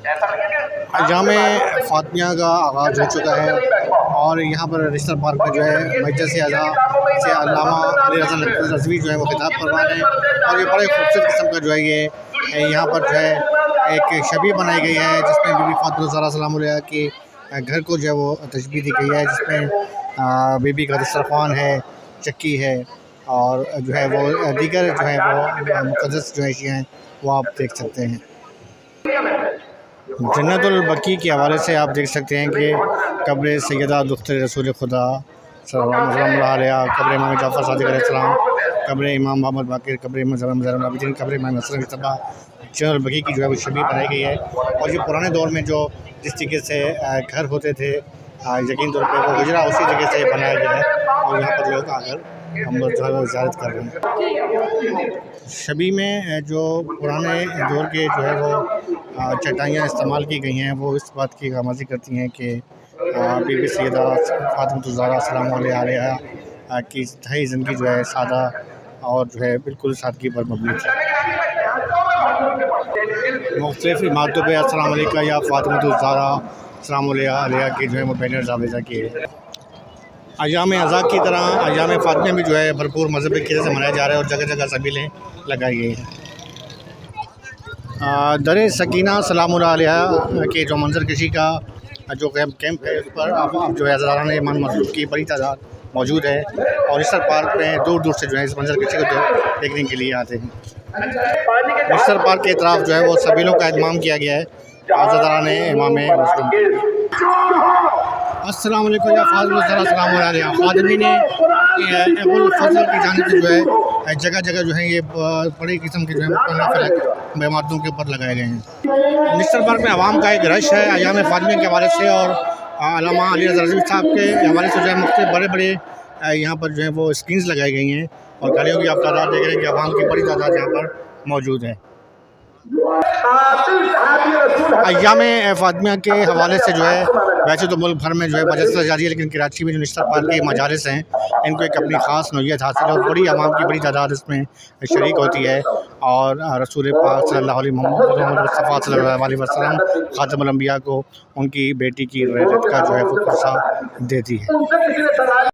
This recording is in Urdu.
ایام فاطمیہ کا آغاز ہو چکا ہے اور یہاں پر رشتہ پارک میں جو ہے مجلس اعلیٰ سے علامہ علی رضا رضوی جو ہے وہ خطاب فرما رہے ہیں، اور یہ بڑے خوبصورت قسم کا جو ہے یہ یہاں پر جو ہے ایک شبیہ بنائی گئی ہے جس میں بی بی فاطمہ الزہرا سلام علیہا کے گھر کو جو ہے وہ تشبیہ دی گئی ہے، جس میں بی بی کا دسترخوان ہے، چکی ہے، اور جو ہے وہ دیگر جو ہے وہ مقدس جو ہے اشیاء ہیں وہ آپ دیکھ سکتے ہیں۔ جنت البقیع کے حوالے سے آپ دیکھ سکتے ہیں کہ قبر سیدہ دختر رسول خدا سلام اللہ علیہ، قبر امام جعفر صادق علیہ السلام، قبر امام محمد باقر، قبر امام زہرا العابدین، قبر امام حسن مصطفیٰ، جنت البقیع کی جو ہے وہ شبیہ بنائی گئی ہے، اور یہ پرانے دور میں جو جس طریقے سے گھر ہوتے تھے یقین طور پہ وہ حجرہ اسی جگہ سے بنایا گیا ہے، اور یہاں پر لوگ آ کر ہم لوگ جو ہے زیارت کر رہے ہیں۔ شبیہ میں جو پرانے دور کے جو ہے وہ چٹائیاں استعمال کی گئی ہیں وہ اس بات کی غامازی کرتی ہیں کہ بی بی سیدہ فاطمہ الزہرا سلام علیہا کی انتہائی زندگی جو ہے سادہ اور جو ہے بالکل سادگی پر مبنی تھی۔ مختلف عمارتوں پہ السلام علیکم یا فاطمہ الزہرا سلام علیہا کے جو ہے وہ بینرز آویزہ کیے ہیں۔ ایام اعزاء کی طرح ایام فاطمیہ بھی جو ہے بھرپور مذہبی عقیدے سے منایا جا رہا ہے، اور جگہ جگہ سبیلیں لگائی گئی ہیں۔ در سکینہ سلام علیہا کے جو منظر کشی کا جو کیمپ ہے اس پر آپ جو ہے ہزاران ایمان مخلوق کی بڑی تعداد موجود ہے، اور رشتہ پارک میں دور دور سے جو ہے اس منظر کشی کو دیکھنے کے لیے آتے ہیں۔ رشتہ پارک کے اطراف جو ہے وہ سبیلوں کا اہتمام کیا گیا ہے ہزاران امام مسلم۔ السلام علیکم یا فاطمہ الزہرا سلام علیہا، خادمین ابو الفضل کی جانب سے جو ہے جگہ جگہ جو ہے یہ بڑی قسم کے جو ہے فلک عمارتوں کے اوپر لگائے گئے ہیں۔ رشتہ پارک میں عوام کا ایک رش ہے ایام فاطمیہ کے حوالے سے، اور علامہ علی رضا رضوی صاحب کے حوالے سے جو ہے مختلف بڑے بڑے یہاں پر جو ہے وہ اسکرینز لگائی گئی ہیں، اور گاڑیوں کی آپ تعداد دیکھ رہے ہیں کہ عوام کی بڑی تعداد یہاں پر موجود ہے۔ ایام فاطمیہ کے حوالے سے جو ہے ویسے تو ملک بھر میں جو ہے مجالس جاری ہے، لیکن کراچی میں جو رشتہ پارک کے مجالس ہیں ان کو ایک اپنی خاص نوعیت حاصل ہے، اور بڑی عوام کی بڑی تعداد اس میں شریک ہوتی ہے، اور رسول پاک صلی اللہ علیہ محمد مصطفیٰ صلی اللہ علیہ وسلم خاتم الانبیاء کو ان کی بیٹی کی رحلت کا جو ہے وہ قصہ دیتی ہے۔